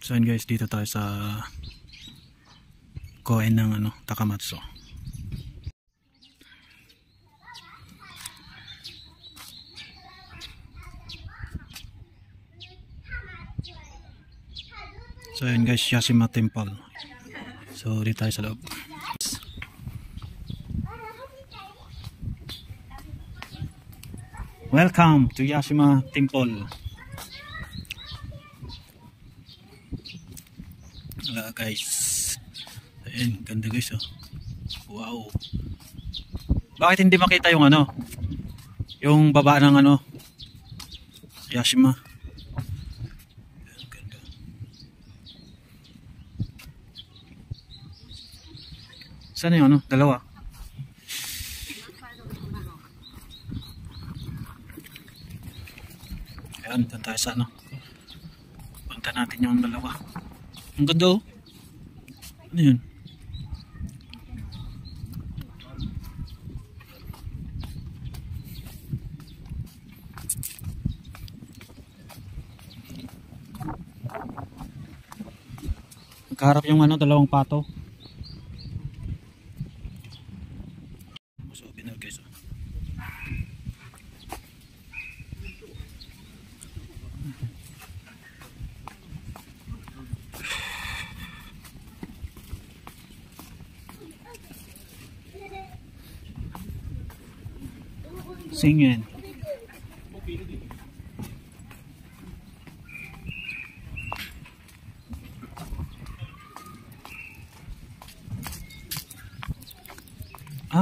So yun guys, dito tayo sa koen ng Takamatsu. So yun guys, Yashima Temple. So dito tayo sa loob. Welcome to Yashima Temple. Guys, ayun, ganda guys, oh. Wow. Bakit hindi makita yung yung baba ng Yashima? Ganda. Saan yung dalawa? Ayan, doon tayo sa punta natin yung dalawa. Ang ganda, oh. Ano yun? Nagkaharap yung dalawang pato. So, binal guys, oh. Singin.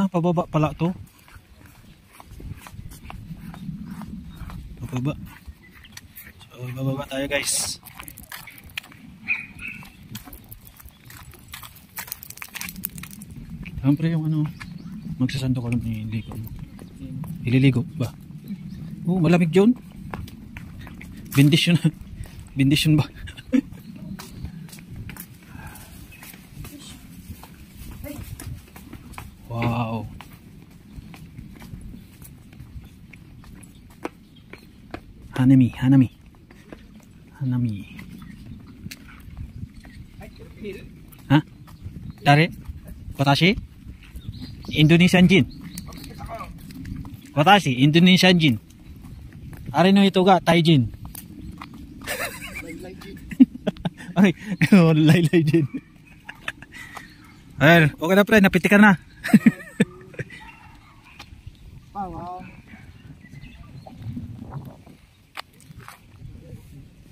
Pababa pala to. Pababa. So, bababa tayo guys. Siyempre yung magsasando ka lang ililigo. Ililigo ba? Oh, malamig yun. Bendisyon. Bendisyon ba? Wow. Hanami. Ha? Dari? Watashi? Indonesian Jin. Watashi, Indonesian Jin. Are no ito ga, Taijin. Ay, laylay Jin. Ay, okay na pre, napitikan na.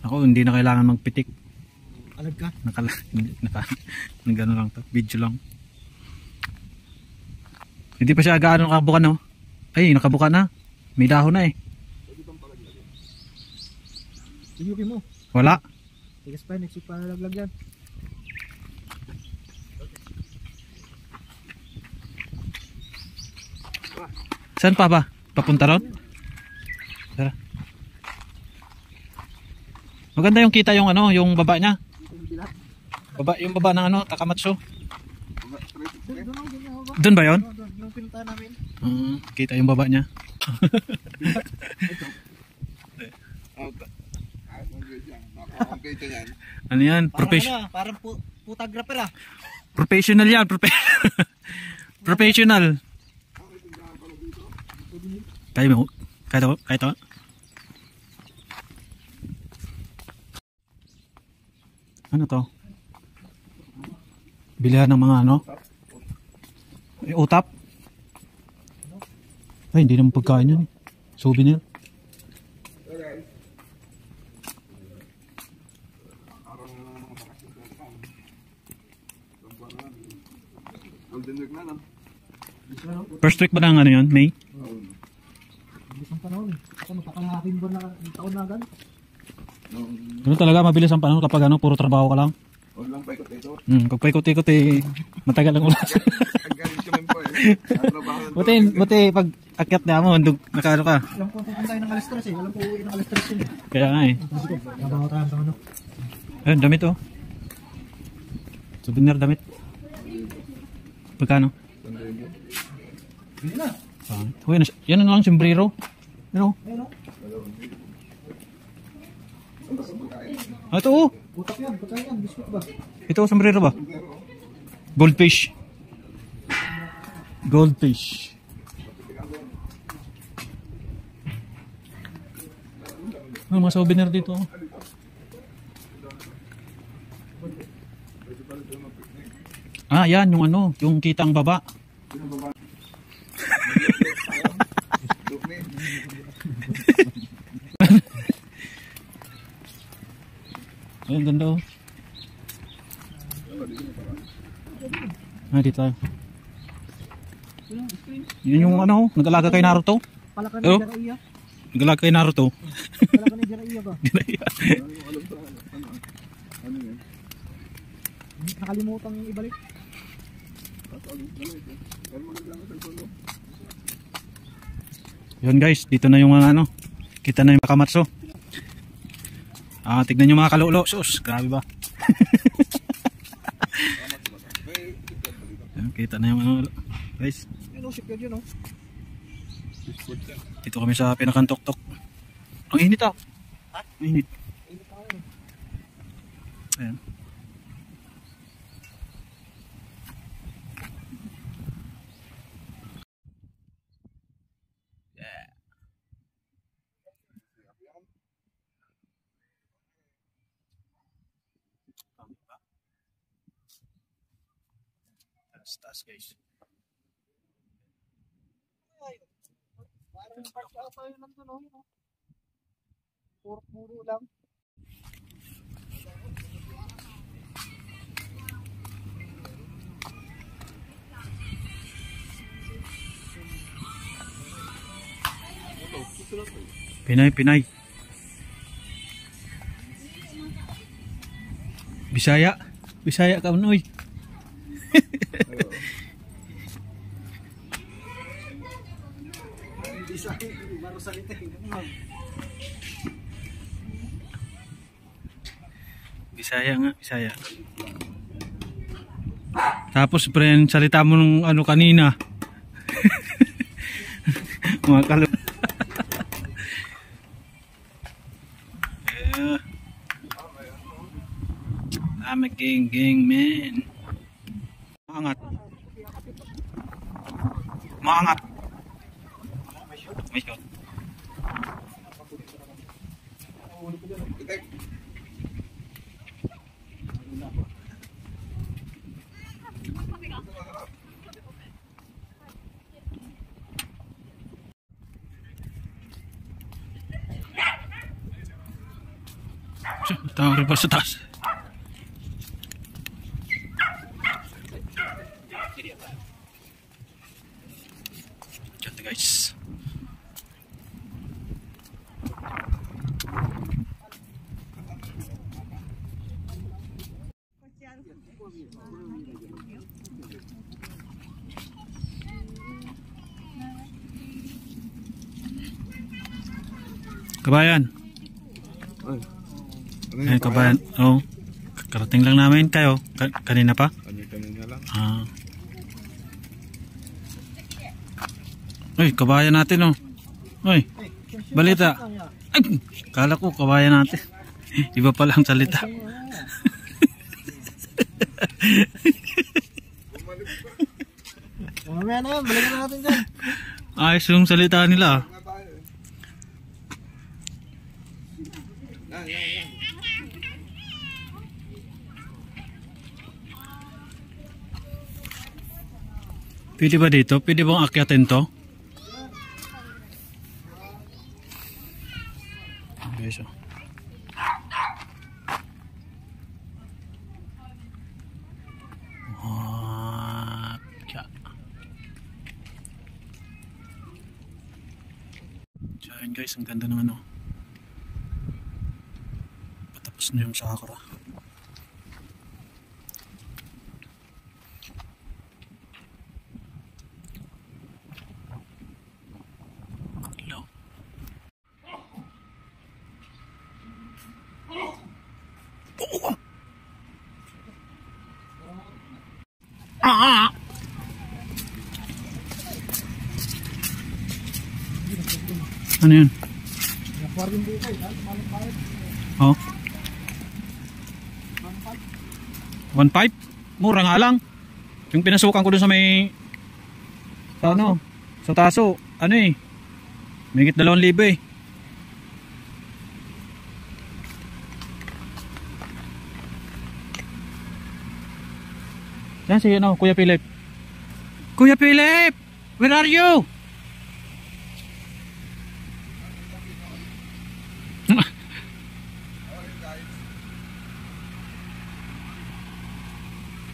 Ako, hindi na kailangan magpitik. Alag ka? Nagano lang to, video lang. Hindi pa siya gaano nakabuka, no? Ay, nakabuka na. May dahon na eh. Iyukin mo. Wala. Tigas pa, next week pa nalaglag yan. Saan pa ba? Papunta ron? Tara. Maganda yung kita yung yung baba niya. Yung baba ng Takamatsu. Doon ba yun? Yung pinuntahan namin. Kita yung baba niya. Ano yan? Parang photographer ah. Professional yan. Professional. Kaya mo? Kaya to? Ano to? Bilihan ng mga utap? Ay, hindi naman pagkain yun eh. Souvenir. First week ba ng yun? May? Mabilis ang panahon eh. Ako magkakalahating buwan na taon na agad. Ganun talaga, mabilis ang panahon kapag puro trabaho ka lang. Huwag lang paikot-ikot. Pag paikot-ikot eh, matagal lang ulas. Ang ka po eh. Buti pag akyat na mo, nakaano ka. Alam ko pupunta tayo ng alas 3 eh. Alam ko uwi ng alas 3 yun eh. Kaya nga eh. Nabaho tayo ng Ayun, damit oh. Souvenir damit. Pagkano? Bili na. Uy, yan na lang, sombrero. Ano? Ito oh. Utak yan, pagkain yan, biscuit ba? Ito, sombrero ba? Goldfish. Goldfish. May mga souvenir dito. Ah, yan, yung ano, yung kitang baba. Ayun, ganda oh. Ah, dito tayo. Yun yung ano, nag-alaga kay Naruto. Palaka Oh. ni Jiraiya. Nag-alaga kay Naruto. Palaka ni Jiraiya ba? Nakalimutan yung ibalik. Yun guys, dito na yung mga ano, kita na yung Makamatsu. Ah, tignan nyo mga kalolo, sus, grabe ba? Ayan, kita na yung ano, guys. Ano, ship yun, no? Dito kami sa pinakantok-tok. Ang init ah. Ang init. Ayan. Taas guys. Parang park ata yun nandun, no? Puro lang. Pinay. Bisaya ka unoy. Bisaya. Tapos friend, salita mo nung ano kanina. Mga kalo. I'm a gang man. Maangat. May shot. Tawa rin pa sa taas. Ganda guys. Kabayan. Ay, kabayan. Oh. Karating lang namin kayo. Kanina pa? Kanina lang. Ah. Uy, kabayan natin oh. Uy, balita. Ay, kala ko kabayan natin. Iba pa lang salita. Mamaya na yan, balikan na natin dyan. Ayos yung salita nila. Pwede ba dito? Pwede bang akyatin to? Okay, so. So ayun guys, ang ganda ng ano. Patapos na yung sakura. Ano yun? Oh. 1.5? Mura nga lang. Yung pinasukan ko dun sa may sa ano, sa taso, ano eh, may 2,000 eh. Yan si ano, Kuya Philip. Kuya Philip! Where are you?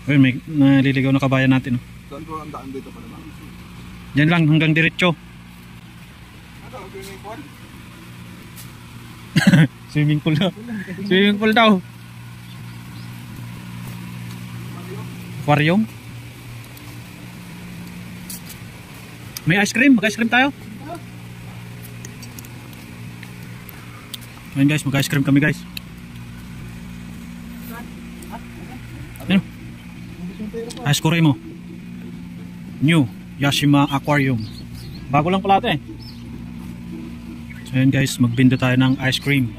Uy, may naliligaw na kabayan natin. Saan po ang daan dito pa naman? Diyan lang hanggang diretso. Ano, swimming pool? Swimming pool daw. Swimming pool daw. Aquarium. May ice cream? Mag-ice cream tayo? Ayan guys, mag-ice cream kami guys. Ano? Ice cream mo. New Yashima Aquarium. Bago lang pala ito eh. So ayan guys, magbindo tayo ng ice cream.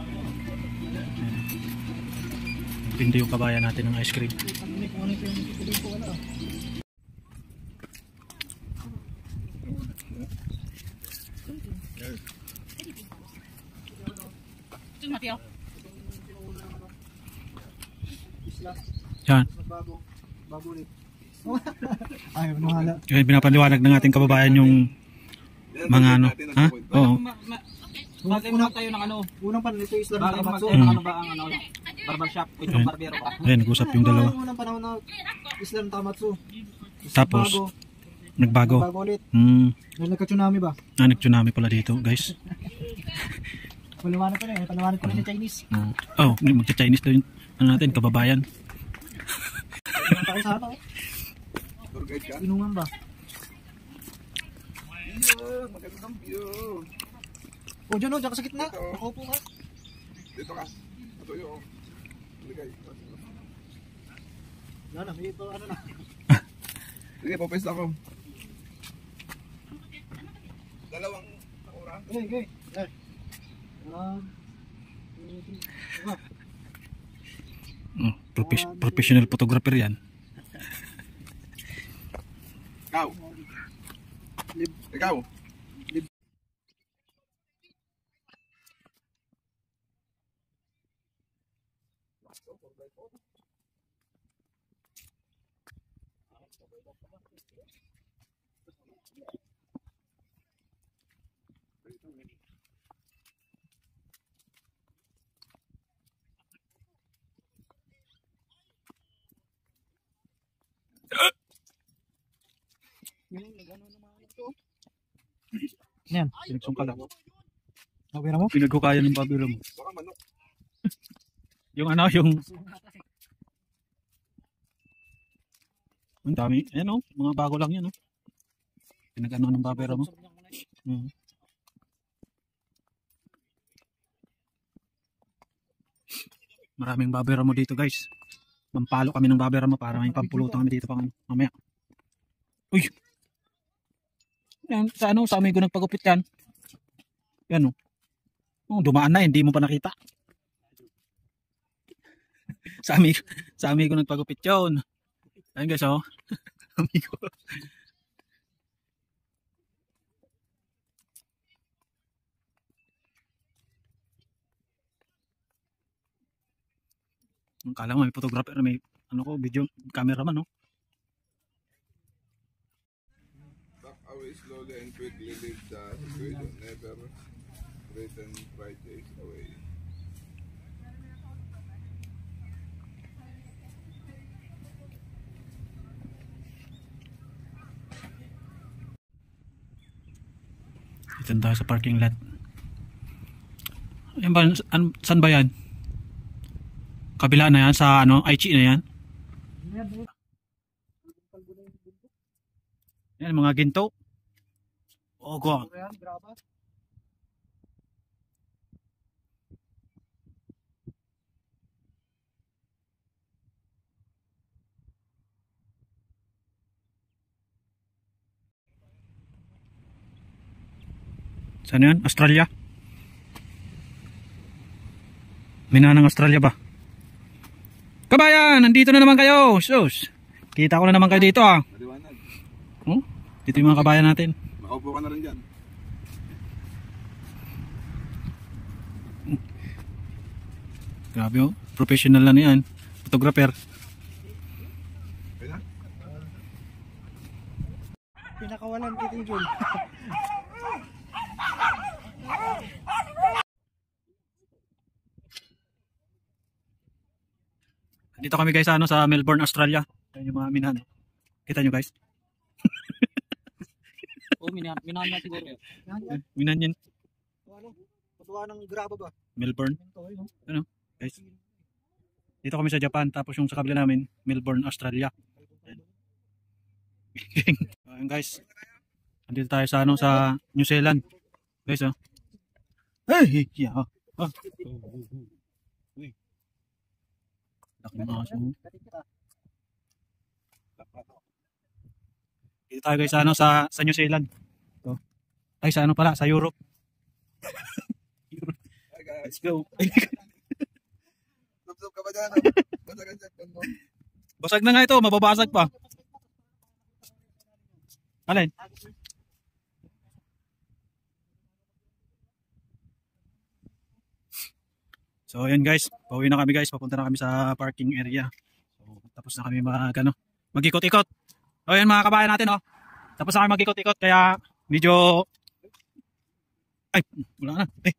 Magbindo yung kabayan natin ng ice cream. Yan. Bago ulit. Ayaw nahala. Kaya pinapaliwanag ng ating kababayan yung mga ano. Ha? Oo. Unang tayo ng ano. Unang panahon ito Isla ng Tamatsu. Ano ba ang ano? Barbershop. Itong barbero pa. Ayan, nag-usap yung dalawa. Unang panahon na Isla ng Tamatsu. Tapos, nagbago. Bago ulit. Dahil nagka-tsunami ba? Nag-tsunami pala dito guys. Paliwanag ko na eh. Paliwanag ko na sa Chinese. Oh, magka-Chinese daw yung ano natin, kababayan. Paliwanag tayo sa ato eh. Tour guide ka? Inungan ba? Ayun, magandang view. O dyan o, dyan ka sa gitna. Nakaupo ka. Dito ka. Ito yun. Ligay. Wala na, may ito ano na. Sige, papes ako. Dalawang oras. Okay, okay. Professional photographer yan. Ikaw. Ikaw. Yan. Sinagsong ka lang. Nawira mo? Pinagkukaya ng babero mo. Baka manok. Yung ano, yung... Ang dami. Ayan o, mga bago lang yan o. Pinag-ano ng babero mo. Maraming babero mo dito guys. Mampalo kami ng babero mo para may pampulutan kami dito pang mamaya. Uy! Yan, sa ano, sa amin ko nagpagupit yan. Yan o. Oh, dumaan na, hindi mo pa nakita. sa amin ko nagpagupit yun. Ayun guys oh. Amigo. Kala mo may photographer, may ano ko, video cameraman no. Back away slowly and quickly leave the situation. Never threaten pride days away. Dito tayo sa parking lot. Ayan ba, saan ba yan? Kabila na yan sa ano, Aichi na yan. Yan mga ginto. Oh, go. Saan yan? Australia? Minanang Australia ba? Kabayan, nandito na naman kayo. Sus. Kita ko na naman kayo dito ah. Maliwanag. Oh, dito yung mga kabayan natin. Makaupo ka na rin dyan. Grabe oh. Professional na yan. Photographer. Kaya? Pinakawalan kita yung Jun. Dito kami guys sa ano sa Melbourne, Australia. Ayun yung mga minahan. Kita nyo guys. Oh, minahan na siguro. Minahan yan. Ano? Patuwa ng graba ba? Melbourne. Ito, no? Ano guys. Dito kami sa Japan. Tapos yung sa kabila namin Melbourne, Australia. Ayun guys. Andito tayo sa ano sa New Zealand. Guys oh. Hey, yeah. Ah. Uy. Laki ng aso. Dito tayo guys sa ano sa New Zealand. To. Ay sa ano pala sa Europe. Let's go. Subsub ka ba dyan? Basag ang cellphone mo. Basag na nga ito, mababasag pa. Alin? So ayan guys, pauwi na kami guys, papunta na kami sa parking area. So tapos na kami mag-ikot-ikot. O yan mga kabayan natin oh. Tapos na kami mag-ikot-ikot kaya medyo ay wala na.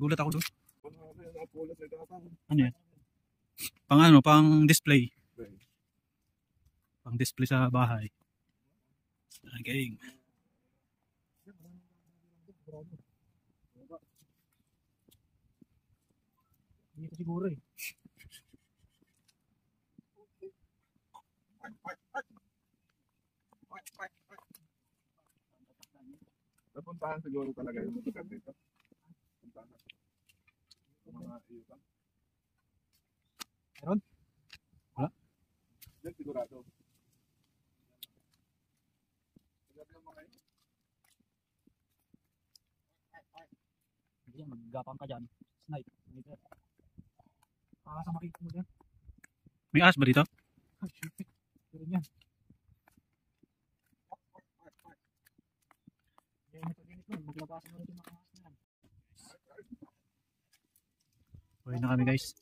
Gulat ako doon. Ano yan? Pang display. Pang display sa bahay. Okay. Dito siguro eh. Napuntahan siguro talaga yung lugar dito. Puntahan. Mga iyutan. Meron? Wala? Yan sigurado. Sigurado lang mga iyutan. Hindi yan, maggapang ka dyan. Snipe. Sa makikita mo dyan. May as ba dito? Pero yan. Maglabasan mo rin yung mga ahas na yan. Uwi na kami guys.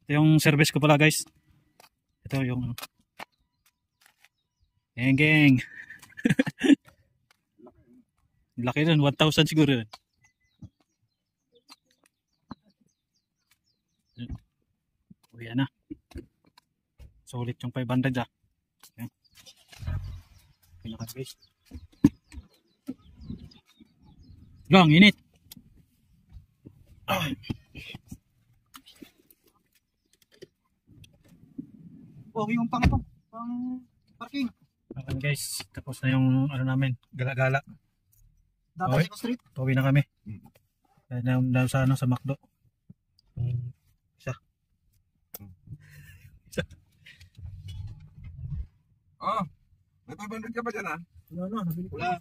Ito yung service ko pala guys. Ito yung geng. Laki nun, 1,000 siguro yun. Uwi na. Sulit yung 500 ah. Ayan. Pinaka guys. Lang, init. Oh, yung pang parking. Okay guys, tapos na yung ano namin, gala-gala. Dapat sa street. Pauwi na kami. Daw sa ano sa McDo. Isa. Oh, may 500 ka ba dyan ah? Wala na, nabili ko. Wala.